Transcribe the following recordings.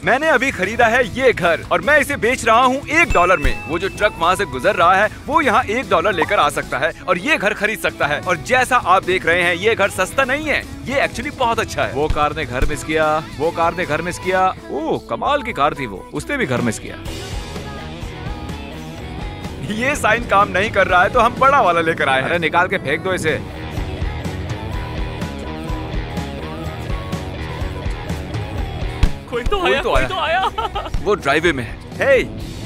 मैंने अभी खरीदा है ये घर और मैं इसे बेच रहा हूँ $1 में। वो जो ट्रक वहाँ से गुजर रहा है वो यहाँ $1 लेकर आ सकता है और ये घर खरीद सकता है। और जैसा आप देख रहे हैं ये घर सस्ता नहीं है, ये एक्चुअली बहुत अच्छा है। वो कार ने घर मिस किया, वो कार ने घर मिस किया। ओह कमाल की कार थी वो, उसने भी घर मिस किया। ये साइन काम नहीं कर रहा है तो हम बड़ा वाला लेकर आए हैं। अरे निकाल के फेंक दो इसे। कोई तो आया। वो ड्राइवे में है। हे,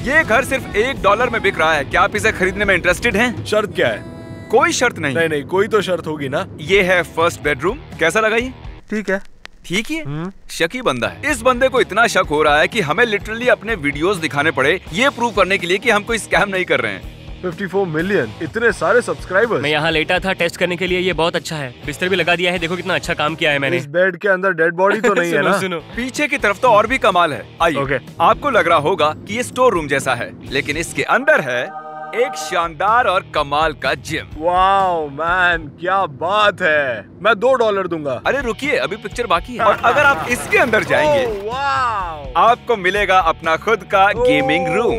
ये घर सिर्फ $1 में बिक रहा है। क्या आप इसे खरीदने में इंटरेस्टेड हैं? शर्त क्या है? कोई शर्त नहीं। नहीं, कोई तो शर्त होगी ना। ये है फर्स्ट बेडरूम। कैसा लगा ये? ठीक है। ठीक है। शकी बंदा है। इस बंदे को इतना शक हो रहा है कि हमें लिटरली अपने वीडियोस दिखाने पड़े ये प्रूव करने के लिए कि हम कोई स्कैम नहीं कर रहे हैं। 54 मिलियन, इतने सारे सब्सक्राइबर्स। मैं यहाँ लेटा था टेस्ट करने के लिए, ये बहुत अच्छा है। बिस्तर भी लगा दिया है, देखो कितना अच्छा काम किया है मैंने। इस बेड के अंदर डेड बॉडी तो नहीं है ना? सुनो। पीछे की तरफ तो और भी कमाल है। आइए। Okay. आपको लग रहा होगा कि ये स्टोर रूम जैसा है, लेकिन इसके अंदर है एक शानदार और कमाल का जिम। वाओ मैन, क्या बात है। मैं $2 दूंगा। अरे रुकिए, अभी पिक्चर बाकी है। और अगर आप इसके अंदर जाएंगे आपको मिलेगा अपना खुद का गेमिंग रूम।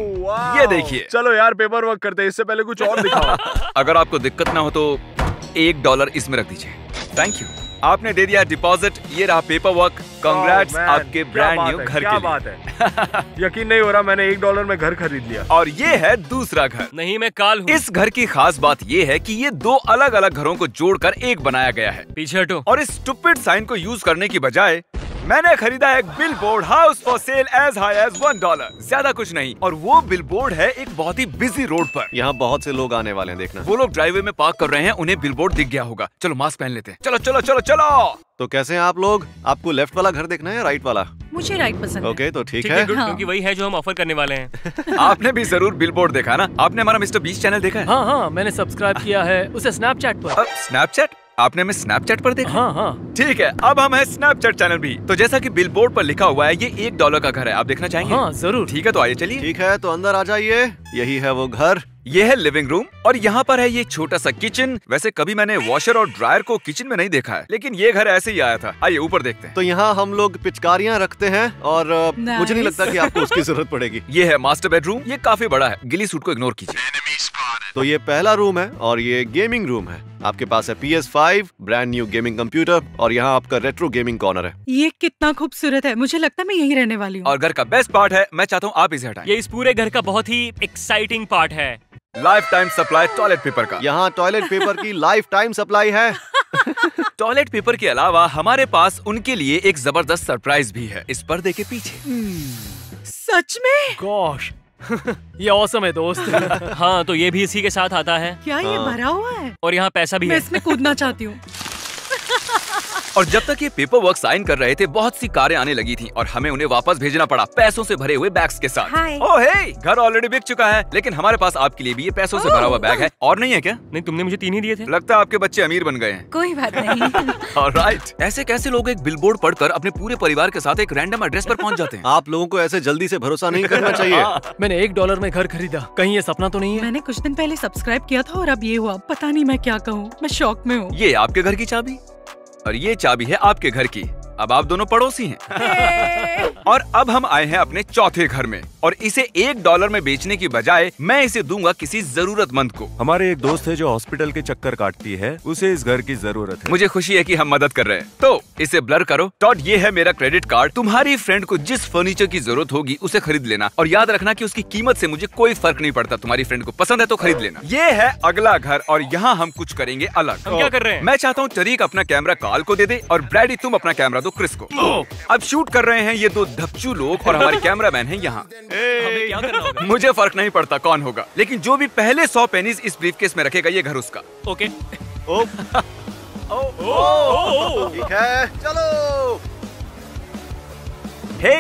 ये देखिए। चलो यार पेपर वर्क करते हैं, इससे पहले कुछ और दिखाओ। अगर आपको दिक्कत ना हो तो $1 इसमें रख दीजिए। Thank you. आपने दे दिया डिपॉजिट, ये रहा पेपर वर्क। कांग्रेट्स आपके ब्रांड न्यू घर के लिए। क्या बात है। यकीन नहीं हो रहा, मैंने $1 में घर खरीद लिया। और ये है दूसरा घर। नहीं, मैं काल हूँ। इस घर की खास बात ये है कि ये 2 अलग अलग घरों को जोड़कर एक बनाया गया है। पीछे हटो। और इस स्टूपिड साइन को यूज करने की बजाय मैंने खरीदा एक billboard, house for sale as high as $1। ज्यादा कुछ नहीं। और वो बिलबोर्ड है एक बहुत ही बिजी रोड पर। यहाँ बहुत से लोग आने वाले हैं, देखना। वो लोग ड्राइववे में पार्क कर रहे हैं, उन्हें बिलबोर्ड दिख गया होगा। चलो मास्क पहन लेते हैं। चलो चलो चलो चलो। तो कैसे हैं आप लोग? आपको लेफ्ट वाला घर देखना है या राइट वाला? मुझे राइट पसंद है। ओके, तो ठीक है है। गुड, क्योंकि वही है जो हम ऑफर करने वाले हैं। आपने भी जरूर बिलबोर्ड देखा ना? आपने हमारा मिस्टर बीस्ट चैनल देखा है? हाँ, मैंने सब्सक्राइब किया है उसे स्नैपचैट पर। स्नैपचैट? आपने हमें स्नैपचैट पर देखा? हाँ। ठीक है, अब हम है स्नैपचैट चैनल भी। तो जैसा कि बिलबोर्ड पर लिखा हुआ है ये $1 का घर है। आप देखना चाहेंगे? हाँ जरूर। ठीक है, तो आइए चलिए। ठीक है, तो अंदर आ जाइए। यही है वो घर। ये है लिविंग रूम और यहाँ पर है ये छोटा सा किचन। वैसे कभी मैंने वॉशर और ड्रायर को किचन में नहीं देखा है, लेकिन ये घर ऐसे ही आया था। आइए ऊपर देखते हैं। तो यहाँ हम लोग पिचकारियाँ रखते हैं और मुझे नहीं लगता कि आपको उसकी जरूरत पड़ेगी। ये है मास्टर बेडरूम। ये काफी बड़ा है, गिली सूट को इग्नोर कीजिए। तो ये पहला रूम है और ये गेमिंग रूम है। आपके पास है PS5, brand new gaming computer और यहाँ आपका रेट्रो गेमिंग कॉर्नर है। ये कितना खूबसूरत है, मुझे लगता है मैं यहीं रहने वाली हूँ। और घर का बेस्ट पार्ट है, मैं चाहता हूँ आप इसे हटाएं। ये इस पूरे घर का बहुत ही एक्साइटिंग पार्ट है। Life time supply toilet paper का। यहाँ टॉयलेट पेपर की लाइफ टाइम सप्लाई है। टॉयलेट पेपर के अलावा हमारे पास उनके लिए एक जबरदस्त सरप्राइज भी है इस पर्दे के पीछे। सच में? गॉश। ये ऑसम है दोस्त। हाँ, तो ये भी इसी के साथ आता है। क्या ये भरा हुआ है? और यहाँ पैसा भी मैं है। इसमें कूदना चाहती हूँ। और जब तक ये पेपर वर्क साइन कर रहे थे बहुत सी कारें आने लगी थी और हमें उन्हें वापस भेजना पड़ा पैसों से भरे हुए बैग्स के साथ। ओह हे, घर ऑलरेडी बिक चुका है, लेकिन हमारे पास आपके लिए भी ये पैसों से भरा हुआ बैग है। और नहीं है क्या? नहीं, तुमने मुझे 3 ही दिए थे। लगता है आपके बच्चे अमीर बन गए हैं। कोई बात नहीं। ऑलराइट। ऐसे कैसे लोग एक बिलबोर्ड पढ़कर अपने पूरे परिवार के साथ एक रैंडम एड्रेस पर पहुंच जाते हैं? आप लोगों को ऐसे जल्दी से भरोसा नहीं करना चाहिए। मैंने $1 में घर खरीदा, कहीं ये सपना तो नहीं है? मैंने कुछ दिन पहले सब्सक्राइब किया था और अब ये हुआ। पता नहीं मैं क्या कहूँ, मैं शॉक में हूँ। ये आपके घर की चाबी और ये चाबी है आपके घर की। अब आप दोनों पड़ोसी हैं। और अब हम आए हैं अपने चौथे घर में और इसे $1 में बेचने की बजाय मैं इसे दूंगा किसी जरूरतमंद को। हमारे एक दोस्त है जो हॉस्पिटल के चक्कर काटती है, उसे इस घर की जरूरत है। मुझे खुशी है कि हम मदद कर रहे हैं। तो इसे ब्लर करो। टॉड, ये है मेरा क्रेडिट कार्ड। तुम्हारी फ्रेंड को जिस फर्नीचर की जरूरत होगी उसे खरीद लेना और याद रखना कि उसकी कीमत से मुझे कोई फर्क नहीं पड़ता। तुम्हारी फ्रेंड को पसंद है तो खरीद लेना। ये है अगला घर और यहाँ हम कुछ करेंगे अलग। हम क्या कर रहे हैं? मैं चाहता हूँ टरीक अपना कैमरा काल को दे दे और ब्रैडी तुम अपना कैमरा दो क्रिस को। अब शूट कर रहे हैं ये 2 धपचू लोग और हमारे कैमरामैन हैं यहाँ। हमें क्या करना होगा? मुझे फर्क नहीं पड़ता कौन होगा, लेकिन जो भी पहले 100 पेनीज इस ब्रीफकेस में रखेगा ये घर उसका। ओके। ठीक है, चलो। हे,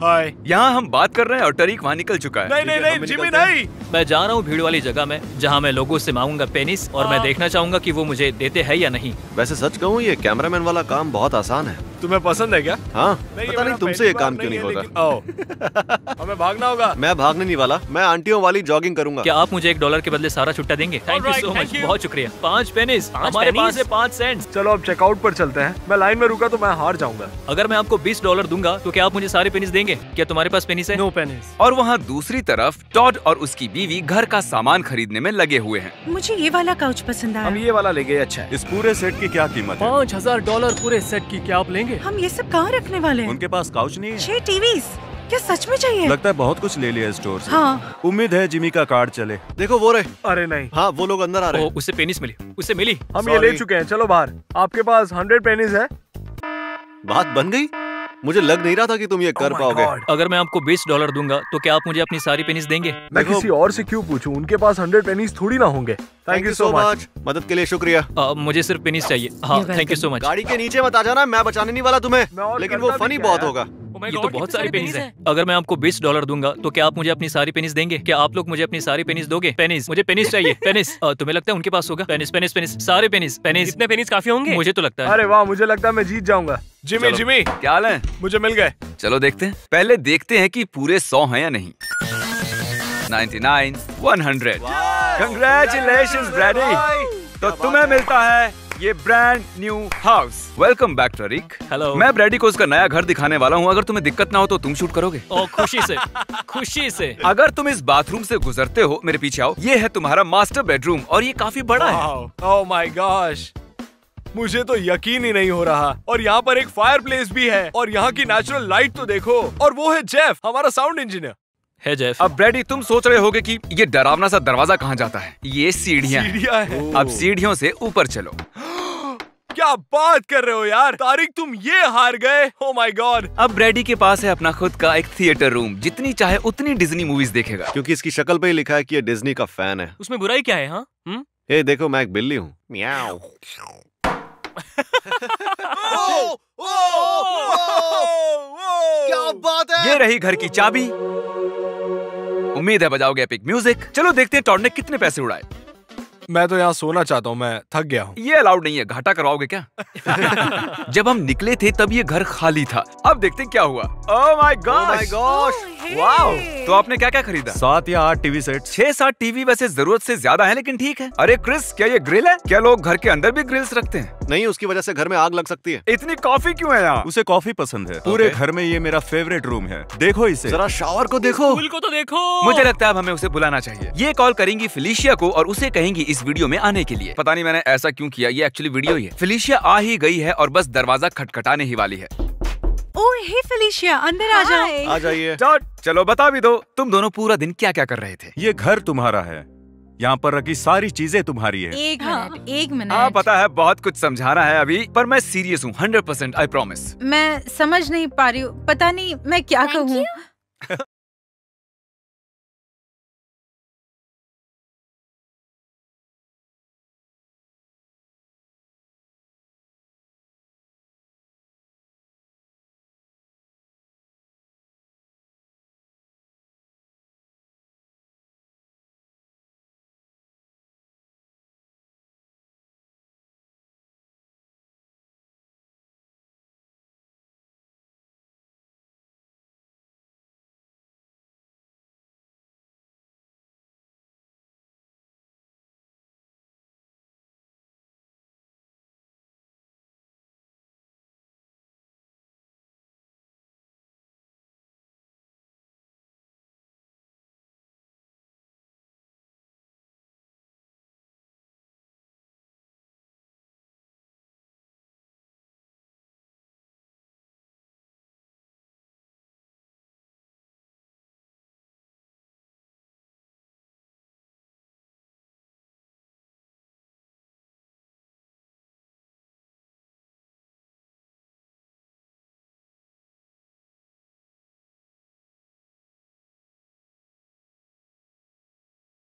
हाय। यहाँ हम बात कर रहे हैं और टरीक वहाँ निकल चुका है। नहीं, जिमी नहीं। मैं जा रहा हूँ भीड़ वाली जगह में जहाँ मैं लोगों से मांगूंगा पेनिस और मैं देखना चाहूंगा कि वो मुझे देते हैं या नहीं। वैसे सच कहूँ ये कैमरामैन वाला काम बहुत आसान है। तुम्हें पसंद है क्या? हाँ, नहीं, पता नहीं तुमसे ये काम क्यों नहीं होता। हमें भागना होगा। मैं भागने नहीं वाला, मैं आंटियों वाली जॉगिंग करूंगा। क्या आप मुझे $1 के बदले सारा छुट्टा देंगे? थैंक यू सो मच, बहुत शुक्रिया। 5 पेनीज, हमारे पास है 5 सेंट्स। चलो अब चेकआउट पर चलते हैं। मैं लाइन में रुका तो मैं हार जाऊंगा। अगर मैं आपको $20 दूंगा तो क्या आप मुझे सारे पेनीज देंगे? क्या तुम्हारे पास पेनीज है? No pennies. और वहाँ दूसरी तरफ टॉड और उसकी बीवी घर का सामान खरीदने में लगे हुए हैं। मुझे ये वाला काउच पसंद आया। हम ये वाला ले गए, अच्छा है। इस पूरे सेट की क्या कीमत है? $5000 पूरे सेट की। क्या आप लेंगे? हम ये सब कहाँ रखने वाले हैं? उनके पास काउच नहीं है? 6 टीवीज, क्या सच में चाहिए? लगता है बहुत कुछ ले लिया स्टोर से। हाँ। उम्मीद है जिमी का कार्ड चले। देखो वो रहे। अरे नहीं, हाँ, वो लोग अंदर आ रहे हैं। उससे पेनीज मिली, उससे मिली। हम ये ले चुके हैं। चलो बाहर। आपके पास 100 पेनीज है? बात बन गई। मुझे लग नहीं रहा था कि तुम ये कर Oh my पाओगे। God. अगर मैं आपको $20 दूंगा तो क्या आप मुझे अपनी सारी पेनीज देंगे? मैं देखो- किसी और से क्यों पूछूं? उनके पास 100 पेनीज थोड़ी ना होंगे। Thank you so much. मदद के लिए शुक्रिया। मुझे सिर्फ पेनीज चाहिए। हाँ, You're thank you so much. गाड़ी के नीचे मत आ जाना, मैं बचाने नहीं वाला तुम्हें, मैं और लेकिन करता वो भी फनी क्या बहुत है? होगा। ये तो बहुत सारी पेनीज हैं। अगर मैं आपको $20 दूंगा तो क्या आप मुझे अपनी सारी पेनीज देंगे? क्या आप लोग मुझे अपनी सारी पेनीज दोगे? पेनीज, मुझे पेनीज चाहिए। पेनीज। तुम्हें लगता है उनके पास होगा? पेनीज, पेनीज, पेनीज, सारे पेनीज, पेनीज। इतने पेनीज काफी होंगे? मुझे तो लगता है। अरे वाह, मुझे लगता है मैं जीत जाऊंगा। जिमी, चलो। जिमी, क्या हाल है? मुझे मिल गए। चलो देखते हैं। पहले देखते हैं कि पूरे 100 हैं या नहीं। 99, 100। Congratulations, Brady. तो तुम्हें मिलता है ये brand new house. Welcome back टरिक। हेलो। मैं ब्रैडी को उसका नया घर दिखाने वाला हूँ। अगर तुम्हें दिक्कत ना हो तो तुम शूट करोगे। ओ, खुशी से, खुशी से। अगर तुम इस बाथरूम से गुजरते हो, मेरे पीछे आओ। ये है तुम्हारा मास्टर बेडरूम और ये काफी बड़ा है। ओह माय गॉश, मुझे तो यकीन ही नहीं हो रहा। और यहाँ पर एक फायर प्लेस भी है। और यहाँ की नेचुरल लाइट तो देखो। और वो है जेफ, हमारा साउंड इंजीनियर। है जेफ। अब ब्रैडी, तुम सोच रहे होगे कि ये डरावना सा दरवाजा कहाँ जाता है। ये सीढ़ियाँ हैं। सीढ़ियाँ हैं। अब सीढ़ियों से ऊपर चलो। क्या बात कर रहे हो यार तारिक, तुम ये हार गए। Oh my God. अब ब्रैडी के पास है अपना खुद का एक थिएटर रूम। जितनी चाहे उतनी डिज्नी मूवीज देखेगा। क्योंकि इसकी शक्ल पे ही लिखा है कि ये डिज्नी का फैन है। उसमें बुराई क्या है? हाँ, ए देखो, मैं एक बिल्ली हूँ। म्याऊ। क्या बात है? ये रही घर की चाबी। उम्मीद है बजाओगे एपिक म्यूजिक। चलो देखते हैं टॉड ने कितने पैसे उड़ाए। मैं तो यहाँ सोना चाहता हूँ, मैं थक गया हूँ। ये अलाउड नहीं है। घाटा करवाओगे क्या? जब हम निकले थे तब ये घर खाली था। अब देखते हैं क्या हुआ। Oh my God, wow. तो आपने क्या क्या खरीदा? 7 या 8 टीवी सेट्स। 6-7 टीवी वैसे जरूरत से ज्यादा है, लेकिन ठीक है। अरे क्रिस, क्या ये ग्रिल है? क्या लोग घर के अंदर भी ग्रिल्स रखते हैं? नहीं, उसकी वजह से घर में आग लग सकती है। इतनी कॉफी क्यों है यहाँ? उसे कॉफी पसंद है। पूरे घर में ये मेरा फेवरेट रूम है। देखो इसे। जरा शावर को देखो। पूल को तो देखो। मुझे लगता है अब हमें उसे बुलाना चाहिए। ये कॉल करेंगी फिलिशिया को और उसे कहेंगी इस वीडियो में आने के लिए। पता नहीं मैंने ऐसा क्यों किया। ये एक्चुअली वीडियो ही है। फिलिशिया आ ही गई है और बस दरवाजा खटखटाने ही वाली है। ओह हे फिलिशिया, अंदर आ जाओ। आ जाइए। चलो बता भी दो, तुम दोनों पूरा दिन क्या क्या कर रहे थे? ये घर तुम्हारा है। यहाँ पर रखी सारी चीजें तुम्हारी है। एक मिनट, एक मिनट। हाँ पता है, बहुत कुछ समझाना है अभी, पर मैं सीरियस हूँ। 100% आई प्रॉमिस। मैं समझ नहीं पा रही हूँ, पता नहीं मैं क्या कहूँ।